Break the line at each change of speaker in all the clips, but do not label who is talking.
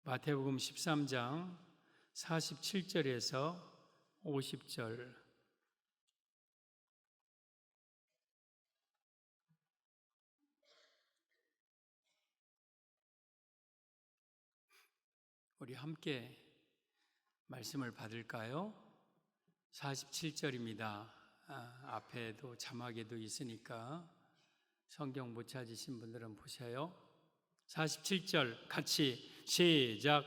마태복음 13장 47절에서 50절. 우리 함께 말씀을 받을까요? 47절입니다. 앞에도 자막에도 있으니까 성경 못 찾으신 분들은 보세요. 47절 같이 시작.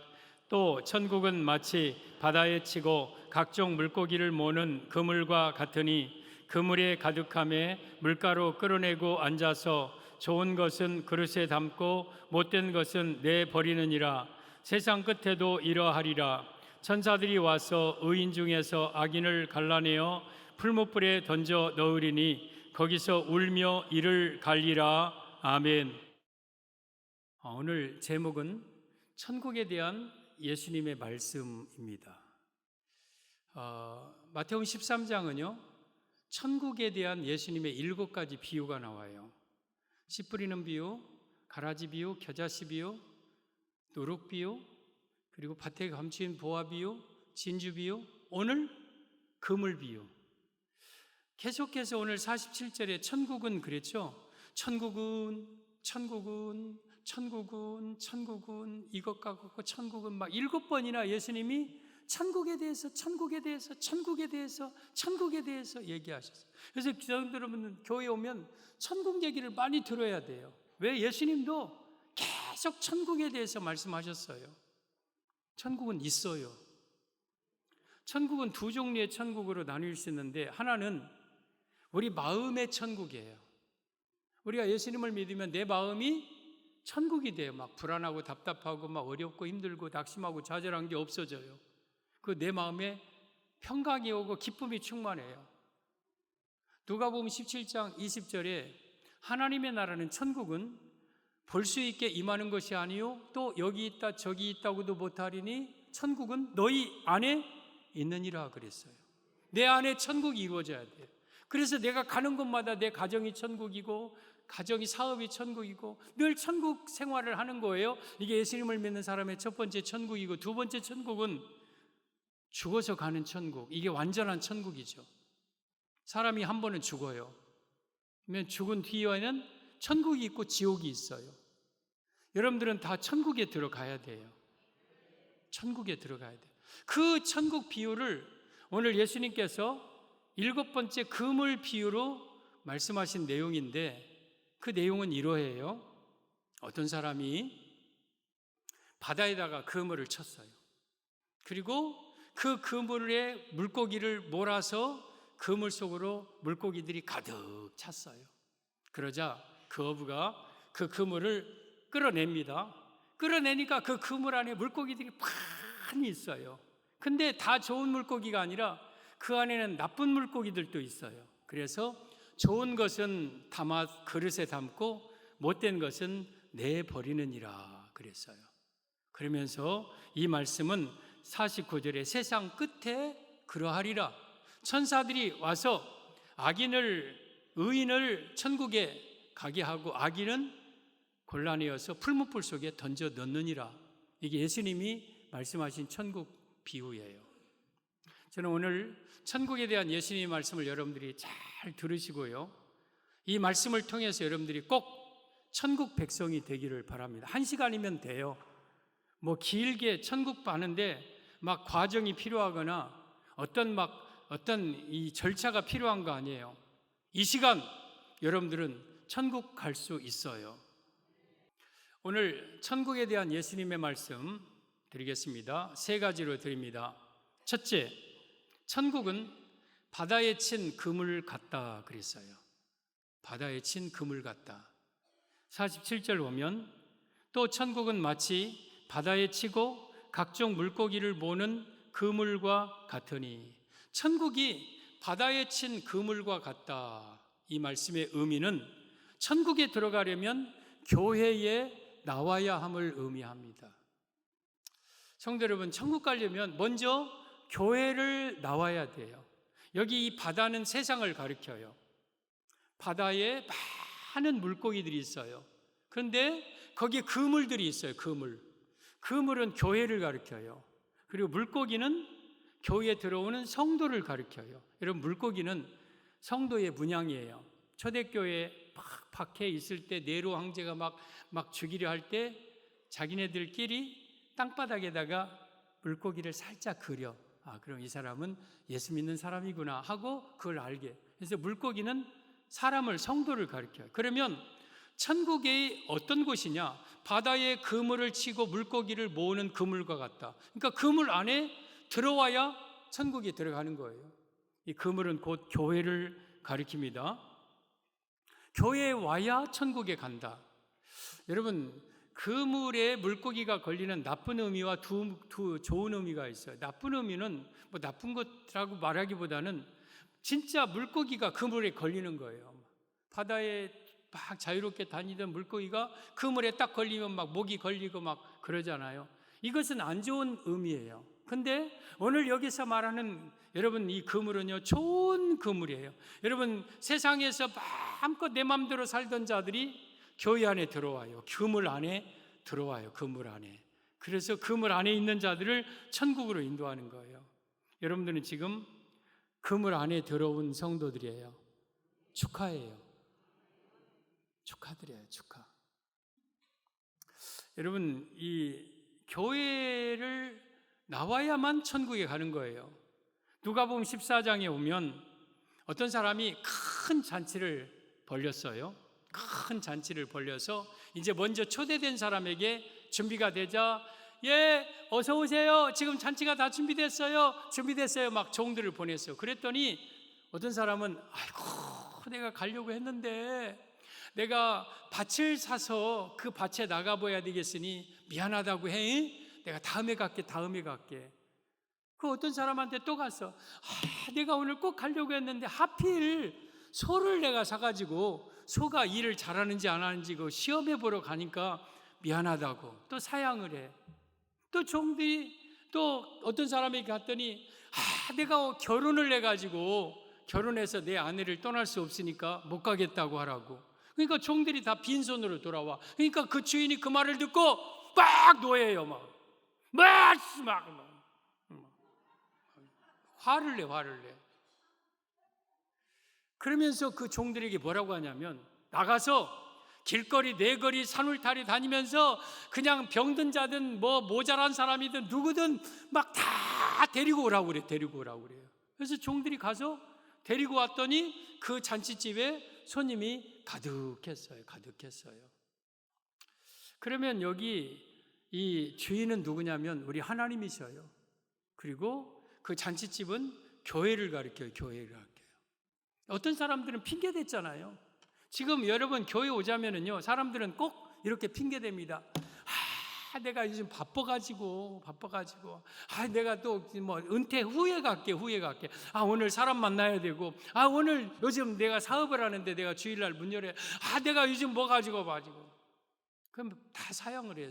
또 천국은 마치 바다에 치고 각종 물고기를 모는 그물과 같으니 그물에 가득함에 물가로 끌어내고 앉아서 좋은 것은 그릇에 담고 못된 것은 내버리느니라. 세상 끝에도 이러하리라. 천사들이 와서 의인 중에서 악인을 갈라내어 풀무불에 던져 넣으리니 거기서 울며 이를 갈리라. 아멘. 오늘 제목은 천국에 대한 예수님의 말씀입니다. 마태복음 13장은요, 천국에 대한 예수님의 7가지 비유가 나와요. 씨 뿌리는 비유, 가라지 비유, 겨자씨 비유, 누룩 비유, 그리고 밭에 감추인 보화 비유, 진주 비유, 오늘 그물 비유. 계속해서 오늘 47절에 천국은 그랬죠. 천국은 이것과 그것과 천국은 막 7번이나 예수님이 천국에 대해서 얘기하셨어요. 그래서 여러분 교회에 오면 천국 얘기를 많이 들어야 돼요. 왜? 예수님도 계속 천국에 대해서 말씀하셨어요. 천국은 있어요. 천국은 두 종류의 천국으로 나눌 수 있는데, 하나는 우리 마음의 천국이에요. 우리가 예수님을 믿으면 내 마음이 천국이 돼요. 막 불안하고 답답하고 막 어렵고 힘들고 낙심하고 좌절한 게 없어져요. 그 내 마음에 평강이 오고 기쁨이 충만해요. 누가복음 17장 20절에 하나님의 나라는, 천국은 볼 수 있게 임하는 것이 아니요 또 여기 있다 저기 있다고도 못하리니 천국은 너희 안에 있느니라 그랬어요. 내 안에 천국이 이루어져야 돼요. 그래서 내가 가는 곳마다 내 가정이 천국이고 가정이 사업이 천국이고 늘 천국 생활을 하는 거예요. 이게 예수님을 믿는 사람의 첫 번째 천국이고, 두 번째 천국은 죽어서 가는 천국. 이게 완전한 천국이죠. 사람이 한 번은 죽어요. 그러면 죽은 뒤에는 천국이 있고 지옥이 있어요. 여러분들은 다 천국에 들어가야 돼요. 천국에 들어가야 돼요. 그 천국 비유를 오늘 예수님께서 7번째 그물 비유로 말씀하신 내용인데, 그 내용은 이러해요. 어떤 사람이 바다에다가 그물을 쳤어요. 그리고 그 그물에 물고기를 몰아서 그물 속으로 물고기들이 가득 찼어요. 그러자 그 어부가 그 그물을 끌어냅니다. 끌어내니까 그 그물 안에 물고기들이 많이 있어요. 근데 다 좋은 물고기가 아니라 그 안에는 나쁜 물고기들도 있어요. 그래서 좋은 것은 그릇에 담고 못된 것은 내버리느니라 그랬어요. 그러면서 이 말씀은 49절에 세상 끝에 그러하리라. 천사들이 와서 의인을 천국에 가게 하고 악인은 곤란해서 풀무불 속에 던져 넣느니라. 이게 예수님이 말씀하신 천국 비유예요. 저는 오늘 천국에 대한 예수님의 말씀을 여러분들이 잘 들으시고요, 이 말씀을 통해서 여러분들이 꼭 천국 백성이 되기를 바랍니다. 1시간이면 돼요. 뭐 길게 천국 가는데 막 과정이 필요하거나 어떤 이 절차가 필요한 거 아니에요. 이 시간 여러분들은 천국 갈 수 있어요. 오늘 천국에 대한 예수님의 말씀 드리겠습니다. 3가지로 드립니다. 첫째, 천국은 바다에 친 그물 같다 그랬어요. 바다에 친 그물 같다. 47절 보면 또 천국은 마치 바다에 치고 각종 물고기를 모는 그물과 같으니, 천국이 바다에 친 그물과 같다. 이 말씀의 의미는 천국에 들어가려면 교회에 나와야 함을 의미합니다. 성도 여러분, 천국 가려면 먼저 교회를 나와야 돼요. 여기 이 바다는 세상을 가리켜요. 바다에 많은 물고기들이 있어요. 그런데 거기에 그물들이 있어요. 그물. 그물은 교회를 가리켜요. 그리고 물고기는 교회에 들어오는 성도를 가리켜요. 여러분, 물고기는 성도의 문양이에요. 초대교회 막 박해 있을 때 네로 황제가 막 죽이려 할 때 자기네들끼리 땅바닥에다가 물고기를 살짝 그려. 그럼 이 사람은 예수 믿는 사람이구나 하고 그걸 알게. 그래서 물고기는 사람을, 성도를 가리켜요. 그러면 천국이 어떤 곳이냐? 바다에 그물을 치고 물고기를 모으는 그물과 같다. 그러니까 그물 안에 들어와야 천국에 들어가는 거예요. 이 그물은 곧 교회를 가리킵니다. 교회에 와야 천국에 간다. 여러분, 그물에 물고기가 걸리는 나쁜 의미와 두 좋은 의미가 있어요. 나쁜 의미는 뭐 나쁜 것이라고 말하기보다는 진짜 물고기가 그물에 걸리는 거예요. 바다에 막 자유롭게 다니던 물고기가 그물에 딱 걸리면 막 목이 걸리고 막 그러잖아요. 이것은 안 좋은 의미예요. 근데 오늘 여기서 말하는 여러분, 이 그물은요, 좋은 그물이에요. 여러분, 세상에서 마음껏 내 마음대로 살던 자들이 교회 안에 들어와요. 그물 안에 들어와요. 그물 안에. 그래서 그물 안에 있는 자들을 천국으로 인도하는 거예요. 여러분들은 지금 그물 안에 들어온 성도들이에요. 축하해요. 축하드려요. 축하. 여러분, 이 교회를 나와야만 천국에 가는 거예요. 누가복음 14장에 오면 어떤 사람이 큰 잔치를 벌렸어요. 큰 잔치를 벌려서 이제 먼저 초대된 사람에게 준비가 되자, 예, 어서 오세요. 지금 잔치가 다 준비됐어요. 막 종들을 보냈어요. 그랬더니 어떤 사람은, 아이고, 내가 가려고 했는데 내가 밭을 사서 그 밭에 나가봐야 되겠으니 미안하다고 해. 내가 다음에 갈게. 그 어떤 사람한테 또 갔어. 내가 오늘 꼭 가려고 했는데 하필 소를 내가 사가지고 소가 일을 잘하는지 안 하는지 그 시험해 보러 가니까 미안하다고 또 사양을 해. 또 종들이 또 어떤 사람에게 갔더니 내가 결혼을 해가지고 결혼해서 내 아내를 떠날 수 없으니까 못 가겠다고 하라고. 그러니까 종들이 다 빈손으로 돌아와. 그러니까 그 주인이 그 말을 듣고 막 노예요. 막 화를 내. 그러면서 그 종들에게 뭐라고 하냐면, 나가서 길거리 네거리 산울타리 다니면서 그냥 병든 자든 뭐 모자란 사람이든 누구든 막 다 데리고 오라고 그래요. 그래서 종들이 가서 데리고 왔더니 그 잔치집에 손님이 가득했어요. 그러면 여기 이 주인은 누구냐면 우리 하나님이셔요. 그리고 그 잔치집은 교회를 가리켜요. 어떤 사람들은 핑계 댔잖아요. 지금 여러분 교회 오자면은요, 사람들은 꼭 이렇게 핑계 댑니다. 내가 요즘 바빠가지고 내가 또 뭐 은퇴 후에 갈게. 오늘 사람 만나야 되고, 오늘 요즘 내가 사업을 하는데 내가 주일날 문 열어야, 내가 요즘 뭐 가지고 그럼 다 사양을 해요.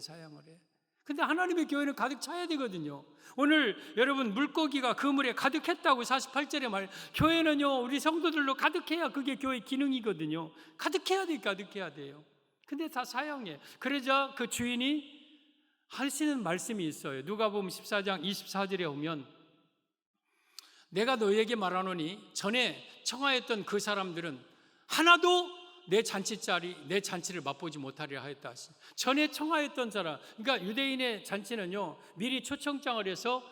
근데 하나님의 교회는 가득 차야 되거든요. 오늘 여러분 물고기가 그물에 가득했다고 48절에 말, 교회는요 우리 성도들로 가득해야 그게 교회 기능이거든요. 가득해야 돼요. 근데 다 사양해. 그러자 그 주인이 하시는 말씀이 있어요. 누가복음 14장 24절에 오면, 내가 너에게 말하노니 전에 청하였던 그 사람들은 하나도 내 잔치를 맛보지 못하리라 하였다. 전에 청하였던 사람, 그러니까 유대인의 잔치는요 미리 초청장을 해서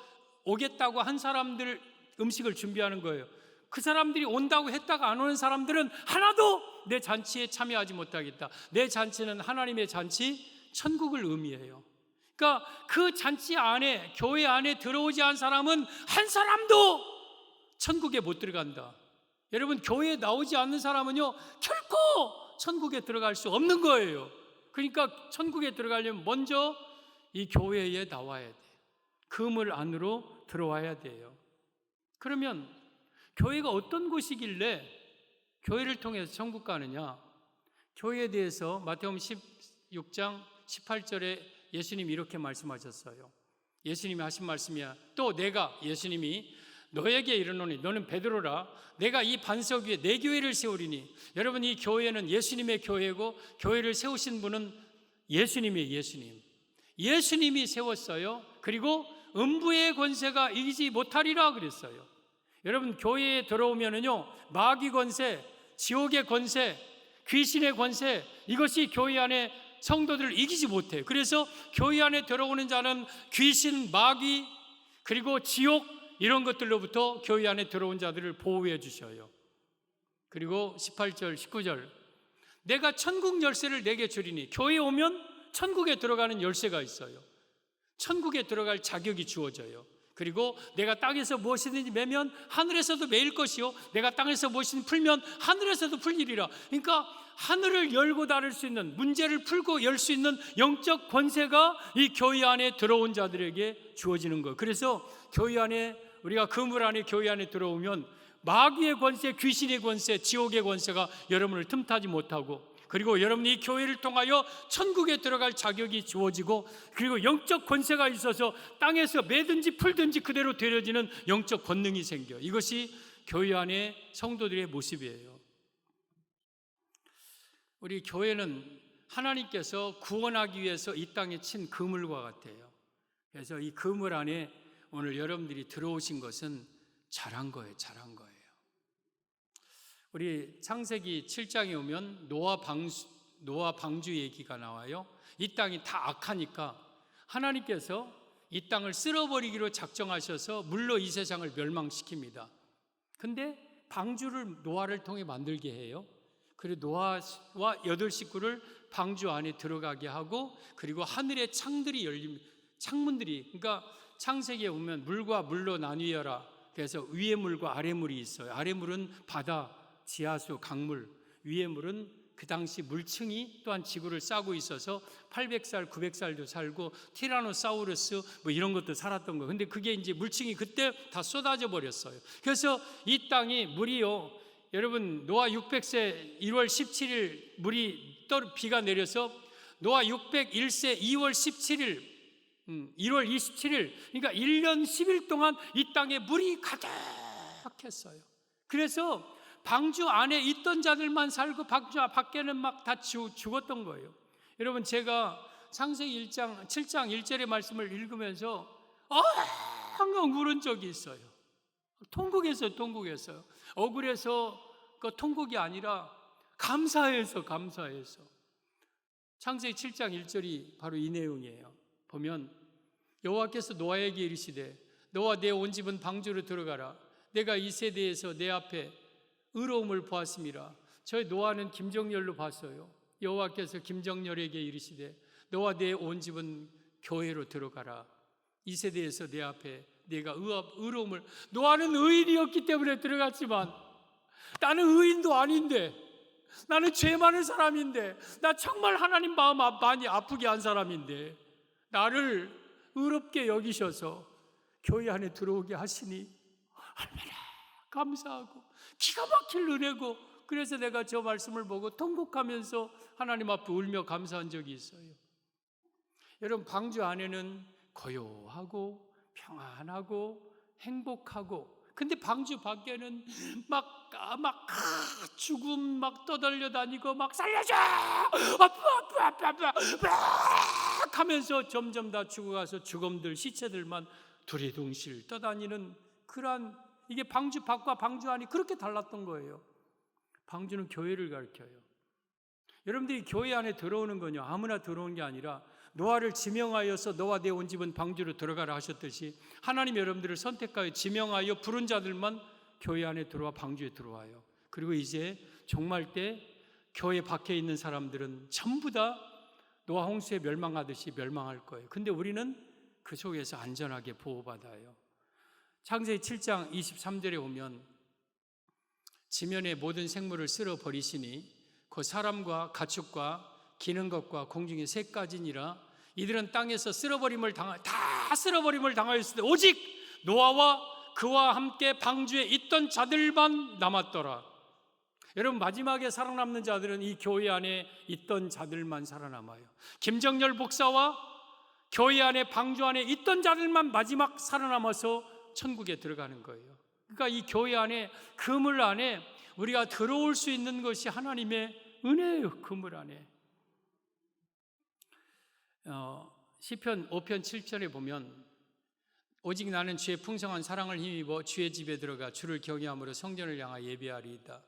오겠다고 한 사람들 음식을 준비하는 거예요. 그 사람들이 온다고 했다가 안 오는 사람들은 하나도 내 잔치에 참여하지 못하겠다. 내 잔치는 하나님의 잔치, 천국을 의미해요. 그러니까 그 잔치 안에, 교회 안에 들어오지 않은 사람은 한 사람도 천국에 못 들어간다. 여러분, 교회에 나오지 않는 사람은요 결코 천국에 들어갈 수 없는 거예요. 그러니까 천국에 들어가려면 먼저 이 교회에 나와야 돼. 그물 안으로 들어와야 돼요. 그러면 교회가 어떤 곳이길래 교회를 통해서 천국 가느냐? 교회에 대해서 마태복음 16장 18절에 예수님이 이렇게 말씀하셨어요. 예수님이 하신 말씀이야. 또 내가, 예수님이 너에게 이르노니 너는 베드로라. 내가 이 반석 위에 내 교회를 세우리니. 여러분, 이 교회는 예수님의 교회고 교회를 세우신 분은 예수님이에요. 예수님이 세웠어요. 그리고 음부의 권세가 이기지 못하리라 그랬어요. 여러분, 교회에 들어오면은요, 마귀 권세, 지옥의 권세, 귀신의 권세, 이것이 교회 안에 성도들을 이기지 못해요. 그래서 교회 안에 들어오는 자는 귀신, 마귀, 그리고 지옥, 이런 것들로부터 교회 안에 들어온 자들을 보호해 주셔요. 그리고 18절, 19절, 내가 천국 열쇠를 내게 주리니, 교회에 오면 천국에 들어가는 열쇠가 있어요. 천국에 들어갈 자격이 주어져요. 그리고 내가 땅에서 무엇이든지 매면 하늘에서도 매일 것이요, 내가 땅에서 무엇이든지 풀면 하늘에서도 풀리리라. 그러니까 하늘을 열고 닫을 수 있는, 문제를 풀고 열 수 있는 영적 권세가 이 교회 안에 들어온 자들에게 주어지는 거예요. 그래서 교회 안에, 우리가 그물 안에, 교회 안에 들어오면 마귀의 권세, 귀신의 권세, 지옥의 권세가 여러분을 틈타지 못하고, 그리고 여러분이 이 교회를 통하여 천국에 들어갈 자격이 주어지고, 그리고 영적 권세가 있어서 땅에서 매든지 풀든지 그대로 되려지는 영적 권능이 생겨. 이것이 교회 안의 성도들의 모습이에요. 우리 교회는 하나님께서 구원하기 위해서 이 땅에 친 그물과 같아요. 그래서 이 그물 안에 오늘 여러분들이 들어오신 것은 잘한 거예요. 잘한 거예요. 우리 창세기 7장에 오면 노아 방주 얘기가 나와요. 이 땅이 다 악하니까 하나님께서 이 땅을 쓸어버리기로 작정하셔서 물로 이 세상을 멸망시킵니다. 근데 방주를 노아를 통해 만들게 해요. 그리고 노아와 8식구를 방주 안에 들어가게 하고, 그리고 하늘의 창들이 열립니다. 창문들이, 그러니까 창세기에 보면 물과 물로 나뉘어라. 그래서 위의 물과 아래 물이 있어요. 아래 물은 바다, 지하수, 강물, 위의 물은 그 당시 물층이 또한 지구를 싸고 있어서 800살, 900살도 살고 티라노사우루스 뭐 이런 것도 살았던 거예요. 근데 그게 이제 물층이 그때 다 쏟아져 버렸어요. 그래서 이 땅이 물이요, 여러분, 노아 600세 1월 17일 비가 내려서 노아 601세 2월 17일 1월 27일, 그러니까 1년 10일 동안 이 땅에 물이 가득했어요. 그래서 방주 안에 있던 자들만 살고 방주 밖에는 막 다 죽었던 거예요. 여러분, 제가 창세기 7장 1절의 말씀을 읽으면서 항상 울은 적이 있어요. 통곡했어요. 억울해서 그 통곡이 아니라 감사해서. 창세기 7장 1절이 바로 이 내용이에요. 보면 여호와께서 노아에게 이르시되 너와 내 온 집은 방주로 들어가라. 내가 이 세대에서 내 앞에 의로움을 보았음이라. 저희 노아는 김정렬로 봤어요. 여호와께서 김정렬에게 이르시되 너와 내 온 집은 교회로 들어가라. 이 세대에서 내 앞에 내가 의로움을. 노아는 의인이었기 때문에 들어갔지만 나는 의인도 아닌데, 나는 죄 많은 사람인데, 나 정말 하나님 마음 많이 아프게 한 사람인데 나를 의롭게 여기셔서 교회 안에 들어오게 하시니 얼마나 감사하고 기가 막힐 은혜고, 그래서 내가 저 말씀을 보고 통곡하면서 하나님 앞에 울며 감사한 적이 있어요. 여러분, 방주 안에는 고요하고 평안하고 행복하고, 근데 방주 밖에는 막 죽음 막 떠돌려 다니고 막 살려줘 아파 하면서 점점 다 죽어가서 죽음들, 시체들만 두리둥실 떠다니는 그러한, 이게 방주 밖과 방주 안이 그렇게 달랐던 거예요. 방주는 교회를 가르쳐요. 여러분들이 교회 안에 들어오는 건요, 아무나 들어오는 게 아니라 노아를 지명하여서 너와 내 온 집은 방주로 들어가라 하셨듯이 하나님 여러분들을 선택하여 지명하여 부른 자들만 교회 안에 들어와 방주에 들어와요. 그리고 이제 종말 때 교회 밖에 있는 사람들은 전부 다 노아 홍수에 멸망하듯이 멸망할 거예요. 근데 우리는 그 속에서 안전하게 보호받아요. 창세기 7장 23절에 오면 지면의 모든 생물을 쓸어버리시니 그 사람과 가축과 기는 것과 공중의 새까지니라. 이들은 땅에서 다 쓸어버림을 당하였을 때 오직 노아와 그와 함께 방주에 있던 자들만 남았더라. 여러분, 마지막에 살아남는 자들은 이 교회 안에 있던 자들만 살아남아요. 김정렬 목사와 교회 안에 방주 안에 있던 자들만 마지막 살아남아서 천국에 들어가는 거예요. 그러니까 이 교회 안에, 그물 안에 우리가 들어올 수 있는 것이 하나님의 은혜예요. 그물 안에 시편 5편 7절에 보면 오직 나는 주의 풍성한 사랑을 힘입어 주의 집에 들어가 주를 경외함으로 성전을 향하여 예배하리이다.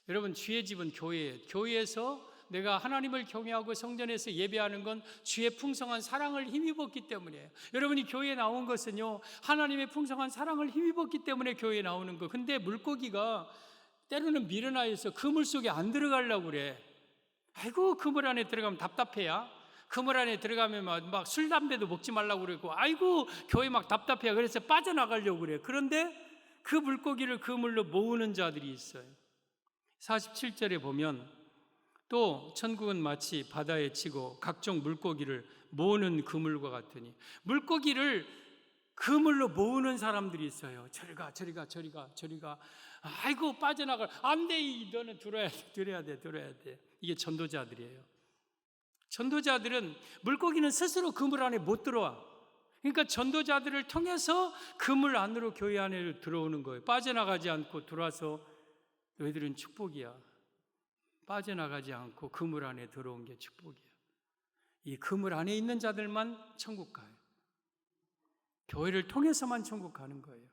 여러분, 주의 집은 교회예요. 교회에서 내가 하나님을 경외하고 성전에서 예배하는 건 주의 풍성한 사랑을 힘입었기 때문이에요. 여러분이 교회에 나온 것은요, 하나님의 풍성한 사랑을 힘입었기 때문에 교회에 나오는 거. 근데 물고기가 때로는 미련하여서 그물 속에 안 들어가려고 그래. 아이고, 그물 안에 들어가면 답답해야. 그물 안에 들어가면 막 술, 담배도 먹지 말라고 그러고, 아이고, 교회 막 답답해야. 그래서 빠져나가려고 그래. 그런데 그 물고기를 그물로 모으는 자들이 있어요. 47절에 보면 또 천국은 마치 바다에 치고 각종 물고기를 모으는 그물과 같으니, 물고기를 그물로 모으는 사람들이 있어요. 저리 가, 저리 가, 저리 가, 저리 가. 아이고, 빠져나가. 안 돼, 너는 들어야 돼. 이게 전도자들이에요. 전도자들은, 물고기는 스스로 그물 안에 못 들어와. 그러니까 전도자들을 통해서 그물 안으로, 교회 안에 들어오는 거예요. 빠져나가지 않고 들어와서 너희들은 축복이야. 빠져나가지 않고 그물 안에 들어온 게 축복이야. 이 그물 안에 있는 자들만 천국 가요. 교회를 통해서만 천국 가는 거예요.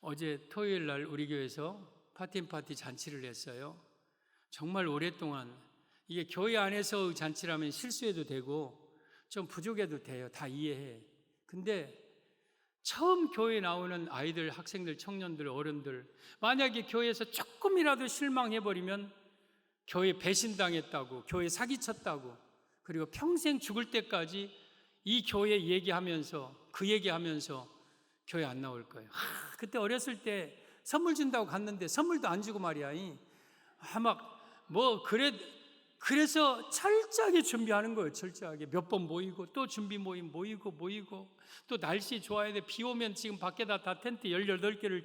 어제 토요일 날 우리 교회에서 파티 잔치를 했어요. 정말 오랫동안, 이게 교회 안에서 잔치라면 실수해도 되고 좀 부족해도 돼요. 다 이해해. 근데 처음 교회에 나오는 아이들, 학생들, 청년들, 어른들, 만약에 교회에서 조금이라도 실망해버리면 교회 배신당했다고, 교회 사기쳤다고, 그리고 평생 죽을 때까지 이 교회 얘기하면서, 그 얘기하면서 교회 안 나올 거예요. 그때 어렸을 때 선물 준다고 갔는데 선물도 안 주고 말이야. 그래서 철저하게 준비하는 거예요. 철저하게 몇 번 모이고, 또 준비 모임 모이고, 또 날씨 좋아야 돼. 비 오면 지금 밖에다 다 텐트 18개를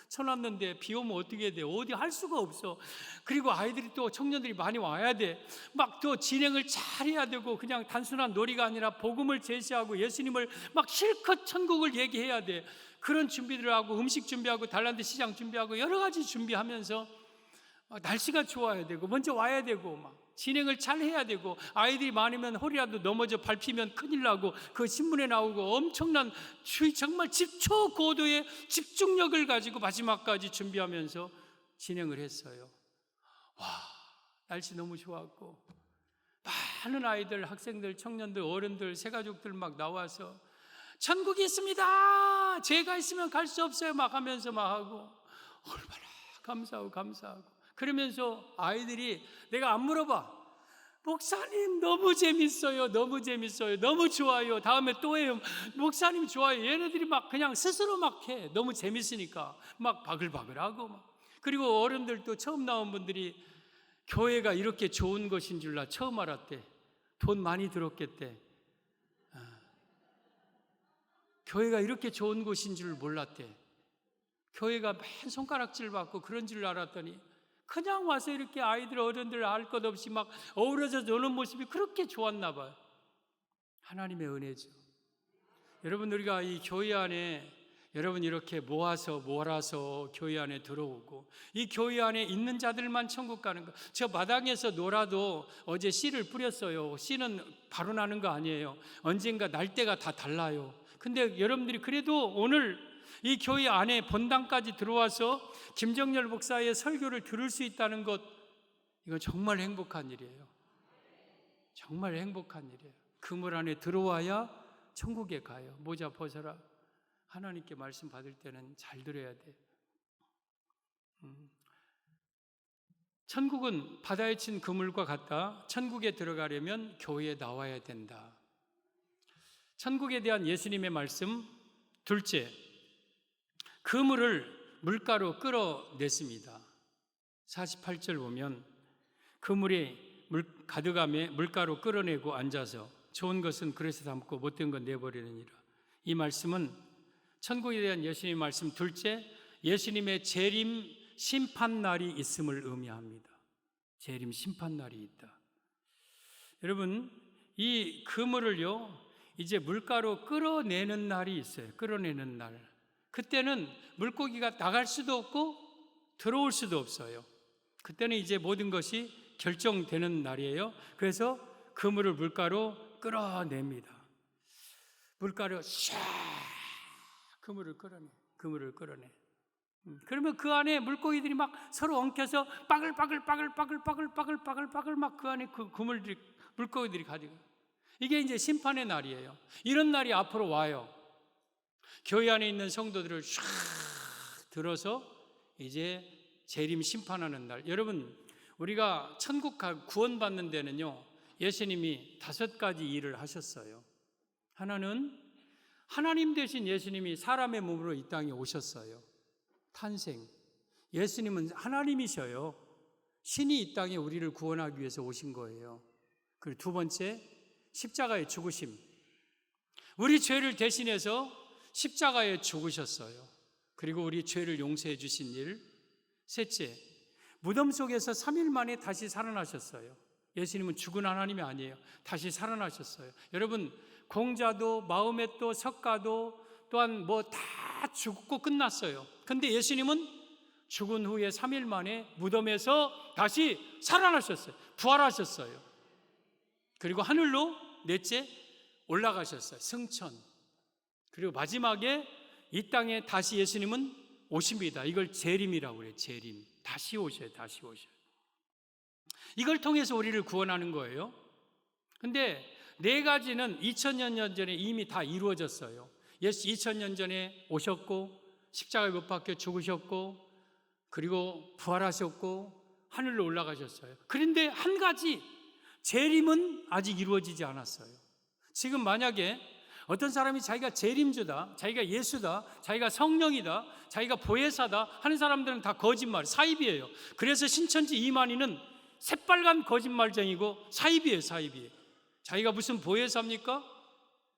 쳐놨는데 비 오면 어떻게 해야 돼? 어디 할 수가 없어. 그리고 아이들이, 또 청년들이 많이 와야 돼. 막 또 진행을 잘 해야 되고, 그냥 단순한 놀이가 아니라 복음을 제시하고 예수님을 막 실컷 천국을 얘기해야 돼. 그런 준비들을 하고, 음식 준비하고, 달란트 시장 준비하고, 여러 가지 준비하면서 날씨가 좋아야 되고, 먼저 와야 되고, 막 진행을 잘 해야 되고, 아이들이 많으면 허리라도 넘어져 밟히면 큰일 나고, 그 신문에 나오고, 엄청난 정말 초고도의 집중력을 가지고 마지막까지 준비하면서 진행을 했어요. 와, 날씨 너무 좋았고, 많은 아이들, 학생들, 청년들, 어른들, 새가족들 막 나와서 천국이 있습니다, 제가 있으면 갈 수 없어요 막 하면서 막 하고, 얼마나 감사하고 그러면서 아이들이, 내가 안 물어봐. 목사님 너무 재밌어요. 너무 좋아요. 다음에 또 해요. 목사님 좋아요. 얘네들이 막 그냥 스스로 막 해. 너무 재밌으니까 막 바글바글하고 막. 그리고 어른들도, 처음 나온 분들이 교회가 이렇게 좋은 것인 줄 나 처음 알았대. 돈 많이 들었겠대. 교회가 이렇게 좋은 곳인 줄 몰랐대. 교회가 맨 손가락질 받고 그런 줄 알았더니, 그냥 와서 이렇게 아이들, 어른들 알 것 없이 막 어우러져 노는 모습이 그렇게 좋았나 봐요. 하나님의 은혜죠. 여러분, 우리가 이 교회 안에, 여러분 이렇게 몰아서 교회 안에 들어오고, 이 교회 안에 있는 자들만 천국 가는 거. 저 마당에서 놀아도 어제 씨를 뿌렸어요. 씨는 바로 나는 거 아니에요. 언젠가 날 때가 다 달라요. 근데 여러분들이 그래도 오늘 이 교회 안에 본당까지 들어와서 김정열 목사의 설교를 들을 수 있다는 것, 이건 정말 행복한 일이에요. 정말 행복한 일이에요. 그물 안에 들어와야 천국에 가요. 모자 벗어라. 하나님께 말씀 받을 때는 잘 들어야 돼. 천국은 바다에 친 그물과 같다. 천국에 들어가려면 교회에 나와야 된다. 천국에 대한 예수님의 말씀. 둘째, 그물을 물가로 끌어냈습니다. 48절 보면 그물이 가득함에 물가로 끌어내고 앉아서 좋은 것은 그릇에 담고 못된 건 내버리느니라. 이 말씀은 천국에 대한 예수님의 말씀. 둘째, 예수님의 재림 심판날이 있음을 의미합니다. 재림 심판날이 있다. 여러분, 이 그물을요, 이제 물가로 끌어내는 날이 있어요. 끌어내는 날. 그때는 물고기가 나갈 수도 없고 들어올 수도 없어요. 그때는 이제 모든 것이 결정되는 날이에요. 그래서 그물을 물가로 끌어냅니다. 물가로 샤 그물을 끌어내. 그러면 그 안에 물고기들이 막 서로 엉켜서 빠글빠글 막 그 안에 그 그물들이 물고기들이 가지고, 이게 이제 심판의 날이에요. 이런 날이 앞으로 와요. 교회 안에 있는 성도들을 쫙 들어서 이제 재림 심판하는 날. 여러분, 우리가 천국 구원받는 데는요, 예수님이 5가지 일을 하셨어요. 하나는 하나님 대신 예수님이 사람의 몸으로 이 땅에 오셨어요. 탄생. 예수님은 하나님이셔요. 신이 이 땅에 우리를 구원하기 위해서 오신 거예요. 그리고 두 번째, 십자가의 죽으심. 우리 죄를 대신해서 십자가에 죽으셨어요. 그리고 우리 죄를 용서해 주신 일. 셋째, 무덤 속에서 3일 만에 다시 살아나셨어요. 예수님은 죽은 하나님이 아니에요. 다시 살아나셨어요. 여러분, 공자도 마음에도 석가도 또한 뭐 다 죽고 끝났어요. 근데 예수님은 죽은 후에 3일 만에 무덤에서 다시 살아나셨어요. 부활하셨어요. 그리고 하늘로 넷째 올라가셨어요. 승천. 그리고 마지막에 이 땅에 다시 예수님은 오십니다. 이걸 재림이라고 그래요. 재림. 다시 오셔요. 이걸 통해서 우리를 구원하는 거예요. 근데 4가지는 2000년 전에 이미 다 이루어졌어요. 예수 2000년 전에 오셨고 십자가에 못 박혀 죽으셨고 그리고 부활하셨고 하늘로 올라가셨어요. 그런데 한 가지, 재림은 아직 이루어지지 않았어요. 지금 만약에 어떤 사람이 자기가 재림주다, 자기가 예수다, 자기가 성령이다, 자기가 보혜사다 하는 사람들은 다 거짓말, 사입이에요. 그래서 신천지 이만희는 새빨간 거짓말쟁이고 사입이에요. 자기가 무슨 보혜사입니까?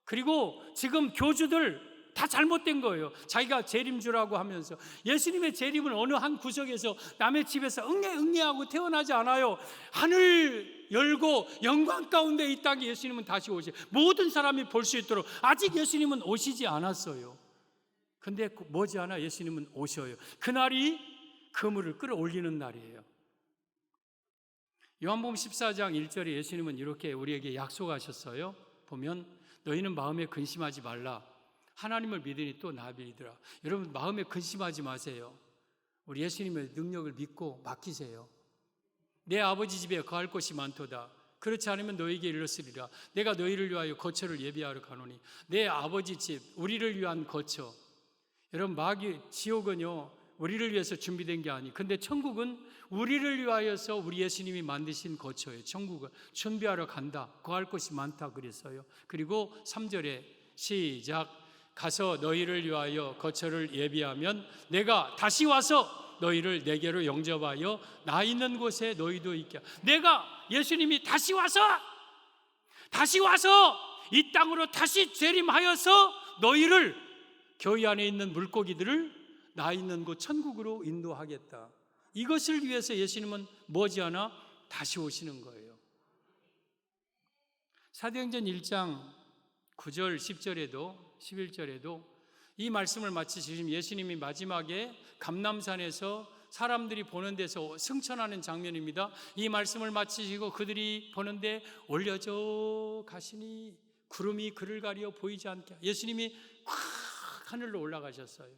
그리고 지금 교주들 다 잘못된 거예요. 자기가 재림주라고 하면서. 예수님의 재림은 어느 한 구석에서 남의 집에서 응애하고 태어나지 않아요. 하늘 열고 영광 가운데 이 땅에 예수님은 다시 오셔요. 모든 사람이 볼 수 있도록. 아직 예수님은 오시지 않았어요. 근데 머지않아 예수님은 오셔요. 그날이 그물을 끌어올리는 날이에요. 요한복음 14장 1절에 예수님은 이렇게 우리에게 약속하셨어요. 보면 너희는 마음에 근심하지 말라. 하나님을 믿으니 또 나 믿으라. 여러분, 마음에 근심하지 마세요. 우리 예수님의 능력을 믿고 맡기세요. 내 아버지 집에 거할 곳이 많도다. 그렇지 않으면 너희에게 이르렀으리라. 내가 너희를 위하여 거처를 예비하러 가노니. 내 아버지 집, 우리를 위한 거처. 여러분, 지옥은요 우리를 위해서 준비된 게 아니. 근데 천국은 우리를 위하여서 우리 예수님이 만드신 거처예요. 천국을 준비하러 간다. 거할 곳이 많다 그랬어요. 그리고 3절에 시작. 가서 너희를 위하여 거처를 예비하면 내가 다시 와서 너희를 내게로 영접하여 나 있는 곳에 너희도 있게. 내가, 예수님이 다시 와서 이 땅으로 다시 재림하여서 너희를, 교회 안에 있는 물고기들을 나 있는 곳 천국으로 인도하겠다. 이것을 위해서 예수님은 머지않아 다시 오시는 거예요. 사도행전 1장 9절 10절에도 11절에도 이 말씀을 마치시면 예수님이 마지막에 감람산에서 사람들이 보는 데서 승천하는 장면입니다. 이 말씀을 마치시고 그들이 보는데 올려져 가시니 구름이 그를 가려 보이지 않게. 예수님이 확 하늘로 올라가셨어요.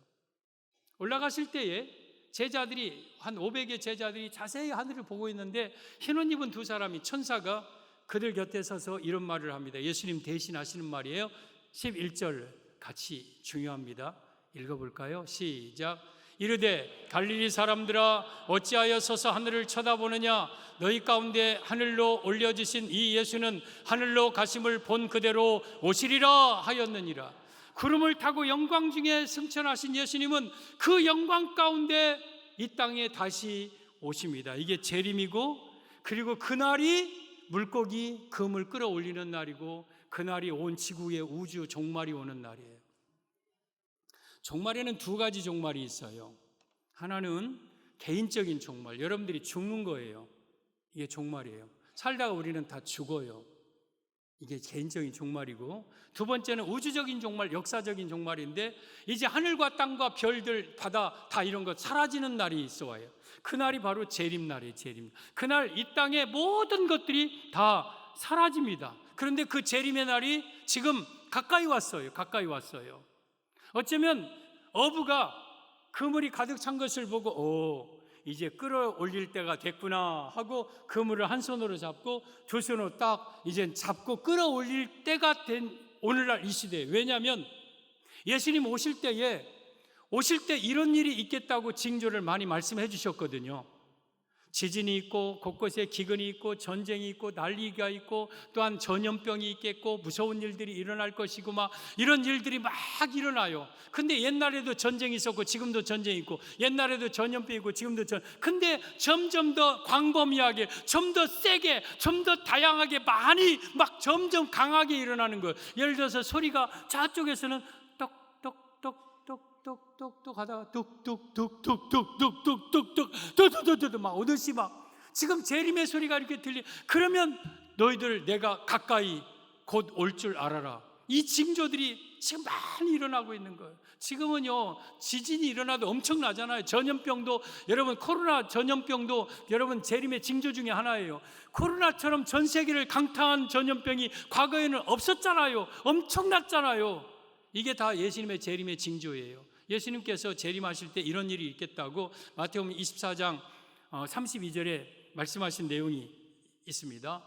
올라가실 때에 제자들이, 한 500의 제자들이 자세히 하늘을 보고 있는데 흰옷 입은 2사람이, 천사가 그들 곁에 서서 이런 말을 합니다. 예수님 대신 하시는 말이에요. 11절 같이 중요합니다. 읽어볼까요? 시작. 이르되 갈릴리 사람들아 어찌하여 서서 하늘을 쳐다보느냐. 너희 가운데 하늘로 올려지신 이 예수는 하늘로 가심을 본 그대로 오시리라 하였느니라. 구름을 타고 영광 중에 승천하신 예수님은 그 영광 가운데 이 땅에 다시 오십니다. 이게 재림이고, 그리고 그날이 물고기 금을 끌어올리는 날이고, 그날이 온 지구의 우주 종말이 오는 날이에요. 종말에는 2가지 종말이 있어요. 하나는 개인적인 종말, 여러분들이 죽는 거예요. 이게 종말이에요. 살다가 우리는 다 죽어요. 이게 개인적인 종말이고, 2번째는 우주적인 종말, 역사적인 종말인데 이제 하늘과 땅과 별들, 바다 다 이런 것 사라지는 날이 있어 와요. 그날이 바로 재림날이에요. 재림. 그날 이 땅의 모든 것들이 다 사라집니다. 그런데 그 재림의 날이 지금 가까이 왔어요. 가까이 왔어요. 어쩌면 어부가 그물이 가득 찬 것을 보고 이제 끌어올릴 때가 됐구나 하고 그물을 한 손으로 잡고 두 손으로 딱 이제 잡고 끌어올릴 때가 된 오늘날 이 시대에. 왜냐하면 예수님 오실 때 이런 일이 있겠다고 징조를 많이 말씀해 주셨거든요. 지진이 있고 곳곳에 기근이 있고 전쟁이 있고 난리가 있고 또한 전염병이 있겠고 무서운 일들이 일어날 것이고 막 이런 일들이 막 일어나요. 근데 옛날에도 전쟁이 있었고 지금도 전쟁이 있고 옛날에도 전염병이 있고 지금도 근데 점점 더 광범위하게 좀 더 세게 좀 더 다양하게 많이 막 점점 강하게 일어나는 거예요. 예를 들어서 소리가 저쪽에서는 똑똑똑 하다가 뚝뚝뚝뚝뚝뚝뚝뚝뚝뚝뚝뚝 막 오듯이 막 지금 재림의 소리가 이렇게 들리. 그러면 너희들 내가 가까이 곧 올 줄 알아라. 이 징조들이 지금 많이 일어나고 있는 거예요. 지금은요 지진이 일어나도 엄청나잖아요. 전염병도 여러분 코로나 전염병도 여러분 재림의 징조 중에 하나예요. 코로나처럼 전 세계를 강타한 전염병이 과거에는 없었잖아요. 엄청났잖아요. 이게 다 예수님의 재림의 징조예요. 예수님께서 재림하실 때 이런 일이 있겠다고 마태복음 24장 32절에 말씀하신 내용이 있습니다.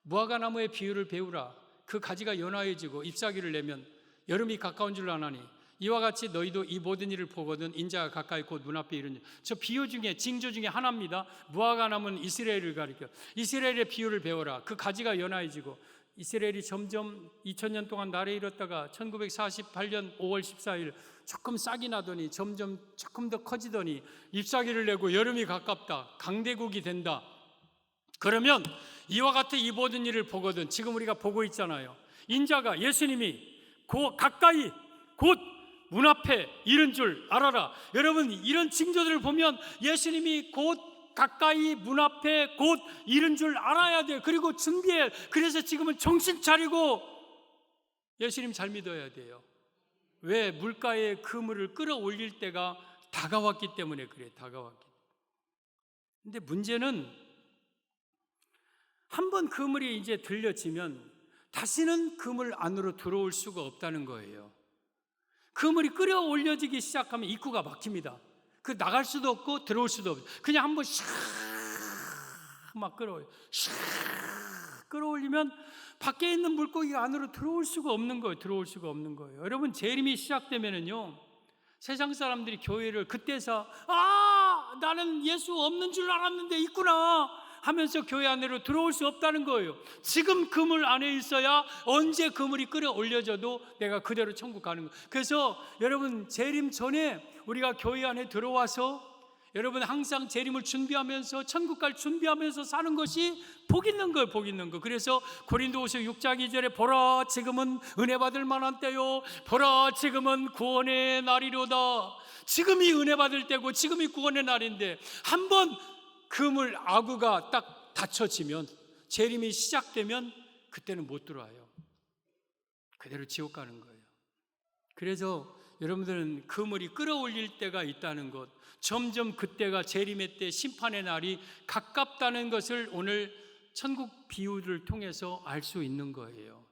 무화과나무의 비유를 배우라. 그 가지가 연화해지고 잎사귀를 내면 여름이 가까운 줄 아나니 이와 같이 너희도 이 모든 일을 보거든 인자가 가까이 곧 눈앞에 이르니. 저 비유 중에 징조 중에 하나입니다. 무화과나무는 이스라엘을 가리켜 이스라엘의 비유를 배워라. 그 가지가 연화해지고 이스라엘이 점점 2000년 동안 나라에 이뤘다가 1948년 5월 14일 조금 싹이 나더니 점점 조금 더 커지더니 잎사귀를 내고 여름이 가깝다. 강대국이 된다. 그러면 이와 같은 이 모든 일을 보거든. 지금 우리가 보고 있잖아요. 인자가 예수님이 가까이 곧 문 앞에 이른 줄 알아라. 여러분 이런 징조들을 보면 예수님이 곧 가까이 문 앞에 곧 이른 줄 알아야 돼요. 그리고 준비해. 그래서 지금은 정신 차리고 예수님 잘 믿어야 돼요. 왜? 물가에 그물을 끌어올릴 때가 다가왔기 때문에 그래. 다가왔기. 근데 문제는 한번 그물이 이제 들려지면 다시는 그물 안으로 들어올 수가 없다는 거예요. 그물이 끌어올려지기 시작하면 입구가 막힙니다. 그 나갈 수도 없고 들어올 수도 없고 그냥 한번 샥 막 끌어올려. 샥 끌어올리면 밖에 있는 물고기가 안으로 들어올 수가 없는 거예요. 들어올 수가 없는 거예요. 여러분 재림이 시작되면은요 세상 사람들이 교회를 그때서 나는 예수 없는 줄 알았는데 있구나 하면서 교회 안으로 들어올 수 없다는 거예요. 지금 그물 안에 있어야 언제 그물이 끌어올려져도 내가 그대로 천국 가는 거예요. 그래서 여러분 재림 전에 우리가 교회 안에 들어와서 여러분 항상 재림을 준비하면서 천국 갈 준비하면서 사는 것이 복 있는 거예요. 복 있는 거. 그래서 고린도후서 6장 2절에 보라 지금은 은혜 받을 만한 때요 보라 지금은 구원의 날이로다. 지금이 은혜 받을 때고 지금이 구원의 날인데 한번 그물 아구가 딱 닫혀지면 재림이 시작되면 그때는 못 들어와요. 그대로 지옥 가는 거예요. 그래서 여러분들은 그물이 끌어올릴 때가 있다는 것, 점점 그때가 재림의 때 심판의 날이 가깝다는 것을 오늘 천국 비유를 통해서 알 수 있는 거예요.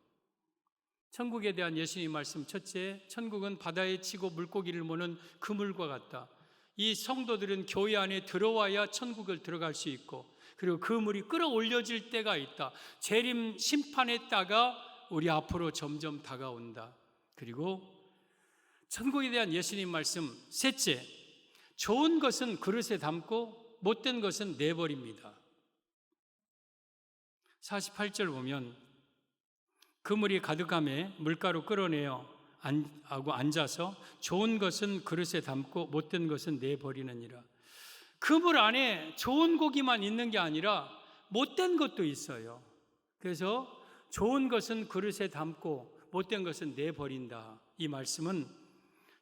천국에 대한 예수님 말씀 첫째, 천국은 바다에 치고 물고기를 모는 그물과 같다. 이 성도들은 교회 안에 들어와야 천국을 들어갈 수 있고 그리고 그물이 끌어올려질 때가 있다. 재림 심판의 때가 우리 앞으로 점점 다가온다. 그리고 천국에 대한 예수님 말씀 셋째, 좋은 것은 그릇에 담고 못된 것은 내버립니다. 48절 보면 그물이 가득함에 물가로 끌어내어 하고 앉아서 좋은 것은 그릇에 담고 못된 것은 내버리느니라. 그물 안에 좋은 고기만 있는 게 아니라 못된 것도 있어요. 그래서 좋은 것은 그릇에 담고 못된 것은 내버린다. 이 말씀은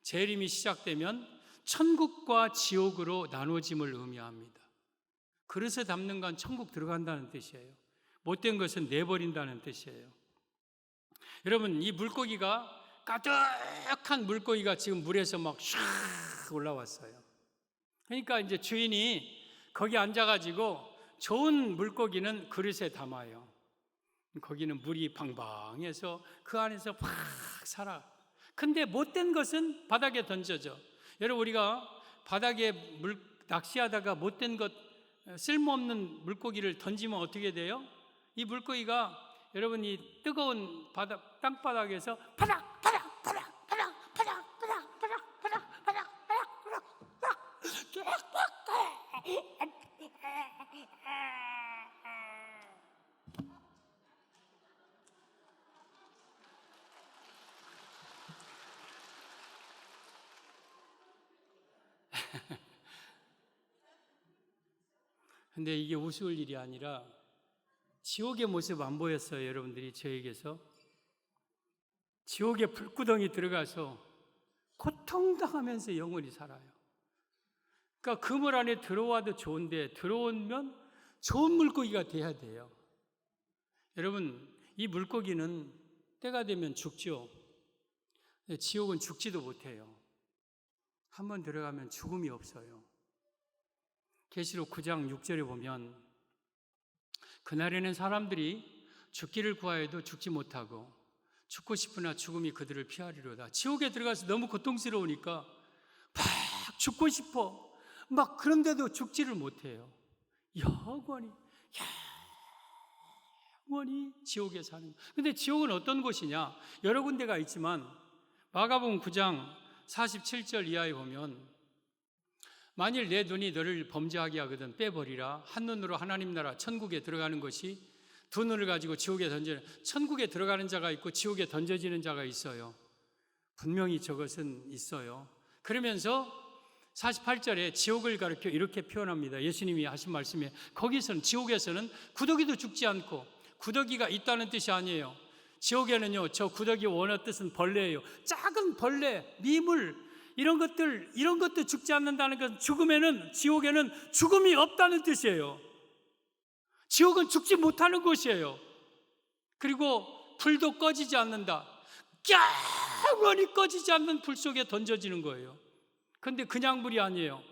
재림이 시작되면 천국과 지옥으로 나눠짐을 의미합니다. 그릇에 담는 건 천국 들어간다는 뜻이에요. 못된 것은 내버린다는 뜻이에요. 여러분 이 물고기가 가득한 물고기가 지금 물에서 막 샥 올라왔어요. 그러니까 이제 주인이 거기 앉아가지고 좋은 물고기는 그릇에 담아요. 거기는 물이 방방해서 그 안에서 팍 살아. 근데 못된 것은 바닥에 던져져. 여러분, 우리가 바닥에 낚시하다가 못된 것, 쓸모없는 물고기를 던지면 어떻게 돼요? 이 물고기가 여러분이 뜨거운 땅바닥에서 파닥 파닥 파닥 파닥 파닥 파닥 파닥 파닥 파닥 파닥 근데 이게 우스울 일이 아니라 지옥의 모습 안 보였어요, 여러분들이 저에게서? 지옥의 불구덩이 들어가서 고통당하면서 영원히 살아요. 그러니까 그물 안에 들어와도 좋은데 들어오면 좋은 물고기가 돼야 돼요. 여러분, 이 물고기는 때가 되면 죽죠. 지옥은 죽지도 못해요. 한번 들어가면 죽음이 없어요. 계시록 9장 6절에 보면 그날에는 사람들이 죽기를 구하여도 죽지 못하고 죽고 싶으나 죽음이 그들을 피하리로다. 지옥에 들어가서 너무 고통스러우니까 막 죽고 싶어. 막 그런데도 죽지를 못해요. 영원히 지옥에 사는. 근데 지옥은 어떤 곳이냐? 여러 군데가 있지만 마가복음 9장 47절 이하에 보면 만일 내 눈이 너를 범죄하게 하거든 빼버리라. 한 눈으로 하나님 나라 천국에 들어가는 것이 두 눈을 가지고 지옥에 던지는, 천국에 들어가는 자가 있고 지옥에 던져지는 자가 있어요. 분명히 저것은 있어요. 그러면서 48절에 지옥을 가르쳐 이렇게 표현합니다. 예수님이 하신 말씀에 거기서는, 지옥에서는 구더기도 죽지 않고, 구더기가 있다는 뜻이 아니에요. 지옥에는요, 저 구더기 원어 뜻은 벌레예요. 작은 벌레, 미물, 이런 것도 죽지 않는다는 것은 지옥에는 죽음이 없다는 뜻이에요. 지옥은 죽지 못하는 곳이에요. 그리고 불도 꺼지지 않는다. 영원히 꺼지지 않는 불 속에 던져지는 거예요. 그런데 그냥 불이 아니에요.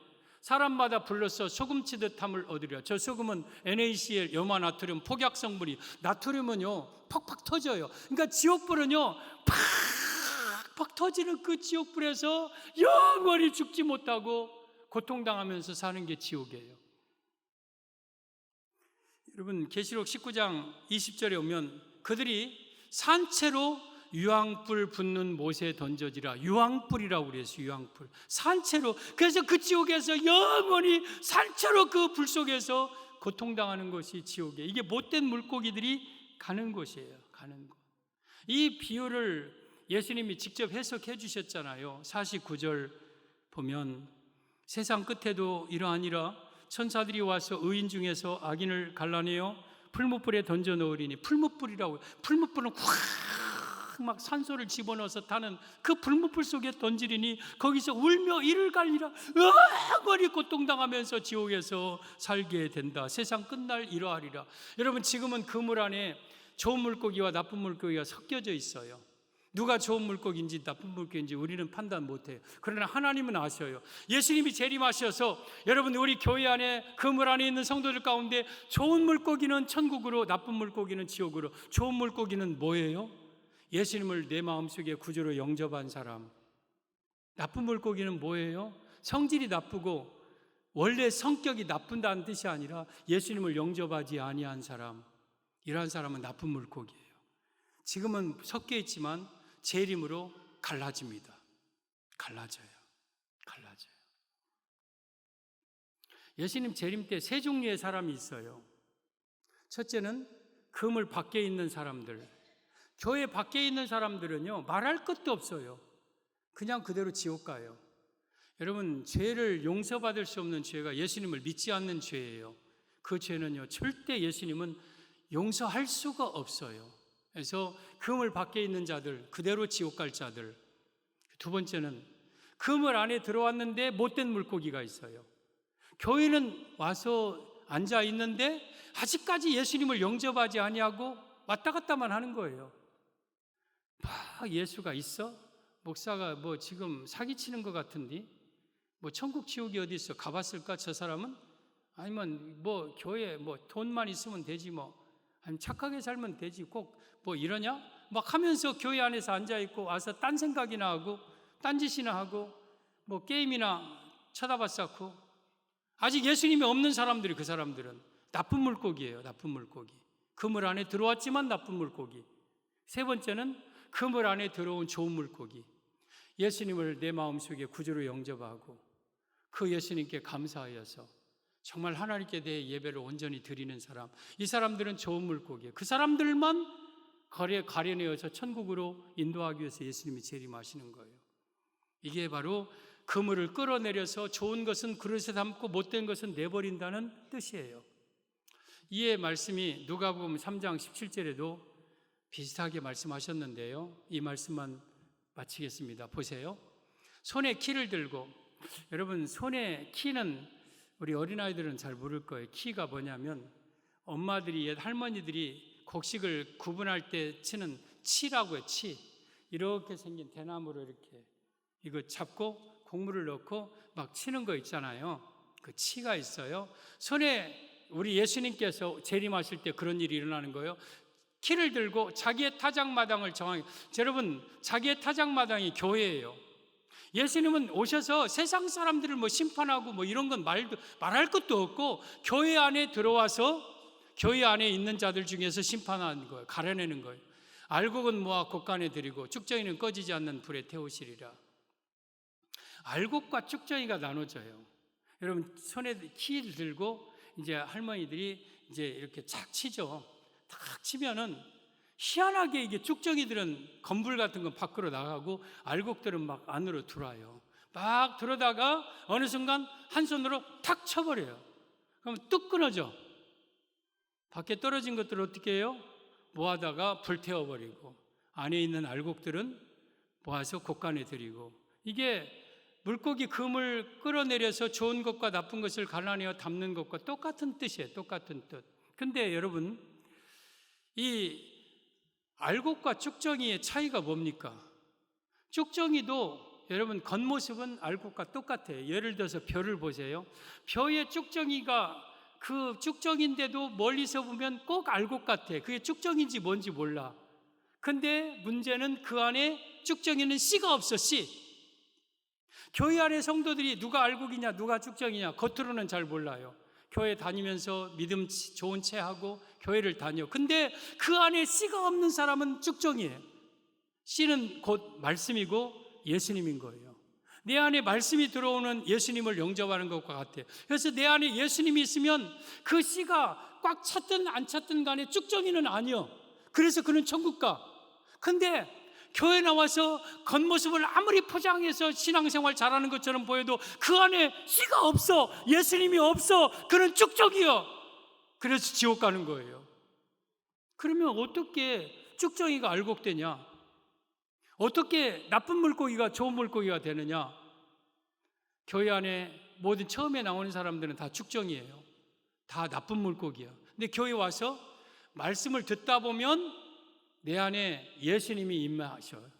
사람마다 불러서 소금치듯함을 얻으려. 저 소금은 NaCl, 염화나트륨, 폭약 성분이, 나트륨은요 팍팍 터져요. 그러니까 지옥불은요 팍팍 터지는 그 지옥불에서 영원히 죽지 못하고 고통당하면서 사는 게 지옥이에요. 여러분, 계시록 19장 20절에 오면 그들이 산채로 유황불 붙는 못에 던져지라. 유황불이라고 그랬어요. 유황불, 산채로. 그래서 그 지옥에서 영원히 산채로 그 불 속에서 고통당하는 것이 지옥이에요. 이게 못된 물고기들이 가는 곳이에요. 가는 곳. 이 비유를 예수님이 직접 해석해 주셨잖아요. 49절 보면 세상 끝에도 이러하니라. 천사들이 와서 의인 중에서 악인을 갈라내어 풀무불에 던져 넣으리니. 풀무불이라고. 풀무불은 확 막 산소를 집어넣어서 타는 그 풀무불 속에 던지리니 거기서 울며 이를 갈리라. 영원히 고통당하면서 지옥에서 살게 된다. 세상 끝날 이러하리라. 여러분, 지금은 그물 안에 좋은 물고기와 나쁜 물고기가 섞여져 있어요. 누가 좋은 물고기인지 나쁜 물고기인지 우리는 판단 못해요. 그러나 하나님은 아셔요. 예수님이 재림하셔서 여러분, 우리 교회 안에 그물 안에 있는 성도들 가운데 좋은 물고기는 천국으로, 나쁜 물고기는 지옥으로. 좋은 물고기는 뭐예요? 예수님을 내 마음속에 구주로 영접한 사람. 나쁜 물고기는 뭐예요? 성질이 나쁘고 원래 성격이 나쁜다는 뜻이 아니라 예수님을 영접하지 아니한 사람. 이러한 사람은 나쁜 물고기예요. 지금은 섞여 있지만 재림으로 갈라집니다. 갈라져요. 예수님 재림 때 세 종류의 사람이 있어요. 첫째는 그물 밖에 있는 사람들. 교회 밖에 있는 사람들은요, 말할 것도 없어요. 그냥 그대로 지옥 가요. 여러분, 죄를 용서받을 수 없는 죄가 예수님을 믿지 않는 죄예요. 그 죄는요, 절대 예수님은 용서할 수가 없어요. 그래서 그물 밖에 있는 자들, 그대로 지옥 갈 자들. 두 번째는 그물 안에 들어왔는데 못된 물고기가 있어요. 교회는 와서 앉아 있는데 아직까지 예수님을 영접하지 아니하고 왔다 갔다만 하는 거예요. 막 예수가 있어? 목사가 뭐 지금 사기치는 것 같은데? 뭐 천국 지옥이 어디 있어? 가봤을까 저 사람은? 아니면 뭐 교회 뭐 돈만 있으면 되지 뭐. 아니, 착하게 살면 되지. 꼭 뭐 이러냐? 막 하면서 교회 안에서 앉아있고 와서 딴 생각이나 하고 딴짓이나 하고 뭐 게임이나 쳐다봤었고, 아직 예수님이 없는 사람들이, 그 사람들은 나쁜 물고기예요. 나쁜 물고기. 그물 안에 들어왔지만 나쁜 물고기. 세 번째는 그물 안에 들어온 좋은 물고기. 예수님을 내 마음속에 구주로 영접하고 그 예수님께 감사하여서 정말 하나님께 대해 예배를 온전히 드리는 사람, 이 사람들은 좋은 물고기예요. 그 사람들만 가려내어서 천국으로 인도하기 위해서 예수님이 재림하시는 거예요. 이게 바로 그물을 끌어내려서 좋은 것은 그릇에 담고 못된 것은 내버린다는 뜻이에요. 이에 말씀이 누가복음 3장 17절에도 비슷하게 말씀하셨는데요. 이 말씀만 마치겠습니다. 보세요. 손에 키를 들고, 여러분 손에 키는 우리 어린아이들은 잘 모를 거예요. 키가 뭐냐면 엄마들이, 옛 할머니들이 곡식을 구분할 때 치는 치라고 해요. 치. 이렇게 생긴 대나무로 이렇게 이거 잡고 곡물을 넣고 막 치는 거 있잖아요. 그 치가 있어요. 손에 우리 예수님께서 재림하실 때 그런 일이 일어나는 거예요. 키를 들고 자기의 타작마당을 정하게. 여러분, 자기의 타작마당이 교회예요. 예수님은 오셔서 세상 사람들을 뭐 심판하고 뭐 이런 건 말할 것도 없고, 교회 안에 들어와서 교회 안에 있는 자들 중에서 심판하는 거예요. 가려내는 거예요. 알곡은 모아 곳간에 들이고 쭉정이는 꺼지지 않는 불에 태우시리라. 알곡과 쭉정이가 나눠져요. 여러분, 손에 키를 들고 이제 할머니들이 이제 이렇게 착 치죠. 탁 치면은 희한하게 이게 쭉정이들은 건불 같은 건 밖으로 나가고 알곡들은 막 안으로 들어와요. 막 들어다가 어느 순간 한 손으로 탁 쳐버려요. 그럼 뚝 끊어져. 밖에 떨어진 것들을 어떻게 해요? 모아다가 불태워버리고, 안에 있는 알곡들은 모아서 곳간에 들이고. 이게 물고기 그물 끌어내려서 좋은 것과 나쁜 것을 갈라내어 담는 것과 똑같은 뜻이에요. 똑같은 뜻. 근데 여러분, 이 알곡과 쭉정이의 차이가 뭡니까? 쭉정이도 여러분 겉모습은 알곡과 똑같아요. 예를 들어서 벼를 보세요. 벼의 쭉정이가 그 쭉정인데도 멀리서 보면 꼭 알곡 같아. 그게 쭉정인지 뭔지 몰라. 근데 문제는 그 안에 쭉정이는 씨가 없어. 씨. 교회 안에 성도들이 누가 알곡이냐 누가 쭉정이냐 겉으로는 잘 몰라요. 교회 다니면서 믿음 좋은 채 하고 교회를 다녀. 근데 그 안에 씨가 없는 사람은 쭉정이에요. 씨는 곧 말씀이고 예수님인 거예요. 내 안에 말씀이 들어오는 예수님을 영접하는 것과 같아요. 그래서 내 안에 예수님이 있으면 그 씨가 꽉 찼든 안 찼든 간에 쭉정이는 아니요. 그래서 그는 천국 가. 근데 교회 나와서 겉모습을 아무리 포장해서 신앙생활 잘하는 것처럼 보여도 그 안에 씨가 없어. 예수님이 없어. 그는 쭉정이요. 그래서 지옥 가는 거예요. 그러면 어떻게 쭉정이가 알곡되냐? 어떻게 나쁜 물고기가 좋은 물고기가 되느냐? 교회 안에 모든 처음에 나오는 사람들은 다 쭉정이에요. 다 나쁜 물고기야. 근데 교회 와서 말씀을 듣다 보면 내 안에 예수님이 임하셔요.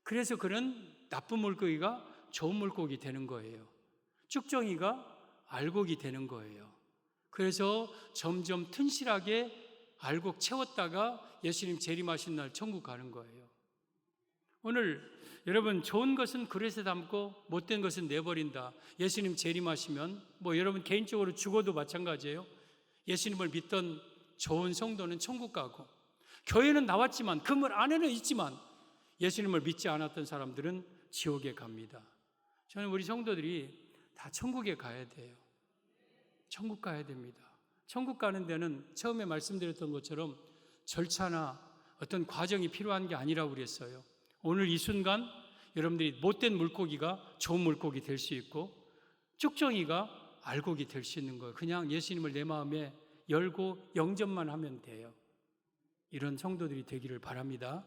그래서 그는 나쁜 물고기가 좋은 물고기 되는 거예요. 쭉정이가 알곡이 되는 거예요. 그래서 점점 튼실하게 알곡 채웠다가 예수님 재림하신 날 천국 가는 거예요. 오늘 여러분, 좋은 것은 그릇에 담고 못된 것은 내버린다. 예수님 재림하시면 뭐 여러분 개인적으로 죽어도 마찬가지예요. 예수님을 믿던 좋은 성도는 천국 가고, 교회는 나왔지만 그물 안에는 있지만 예수님을 믿지 않았던 사람들은 지옥에 갑니다. 저는 우리 성도들이 다 천국에 가야 돼요. 천국 가야 됩니다. 천국 가는 데는 처음에 말씀드렸던 것처럼 절차나 어떤 과정이 필요한 게 아니라고 그랬어요. 오늘 이 순간 여러분들이 못된 물고기가 좋은 물고기 될 수 있고 쭉정이가 알곡이 될 수 있는 거예요. 그냥 예수님을 내 마음에 열고 영접만 하면 돼요. 이런 성도들이 되기를 바랍니다.